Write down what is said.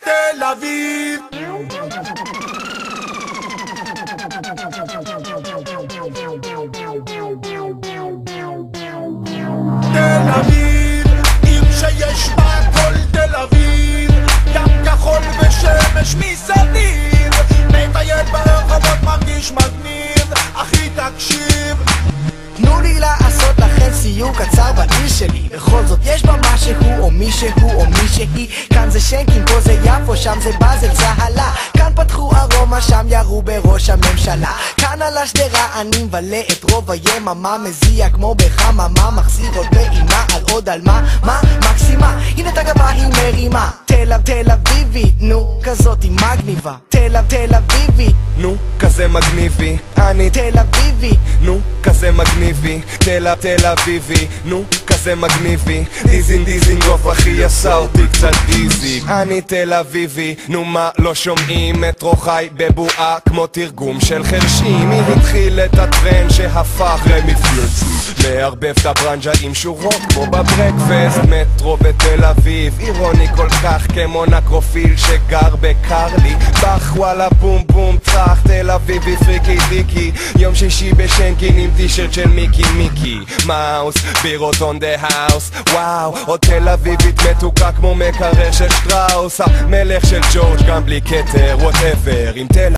תל אביב. תל אביב, עיר שיש בה כל תל אביב, ים כחול ושמש מסביב, מטייל ברחובות מרגיש מגניב, אחי תקשיב, תנו לי לעשות לכם סיור קצר בעיר שלי. בכל זאת יש בה משהו או מישהו או מישהי. כאן זה שנקין, פה זה יפו, שם זה באזל צהלה. כאן פתחו ארומה, שם ירו בראש הממשלה. כאן על השדרה אני מבלה את רוב היממה, מזיע כמו בחממה, מחזיר עוד פעימה על עוד על מה מקסימה. הנה את הגבה היא מרימה. תל אביבית, נו כזאת היא מגניבה. תל אביבית, נו כזה מגניבי, אני תל אביבי, נו כזה מגניבי, תל אביבי, נו כזה מגניבי, דיזינגוף אחי עשה אותי קצת דיזי. אני תל אביבי, נו מה לא שומעים? מטרו חי בבועה כמו תרגום של חרשים. מי התחיל את הטרנד שהפך למפלצת, מערבב את הברנג'ה עם שורות כמו בברקפסט. מטרו בתל אביב, אירוני כל כך כמו נקרופיל שגר בקרלי בח, וואלה בום בום צח. תל אביבי פריקי דריקי, יום שישי בשנקין עם טישרט של מיקי מאוס, בירות און דה האוס. וואו, עוד תל אביבית מתוקה כמו מקרר של שטראוס, המלך של ג'ורג' גם בלי כתר, whatever עם תל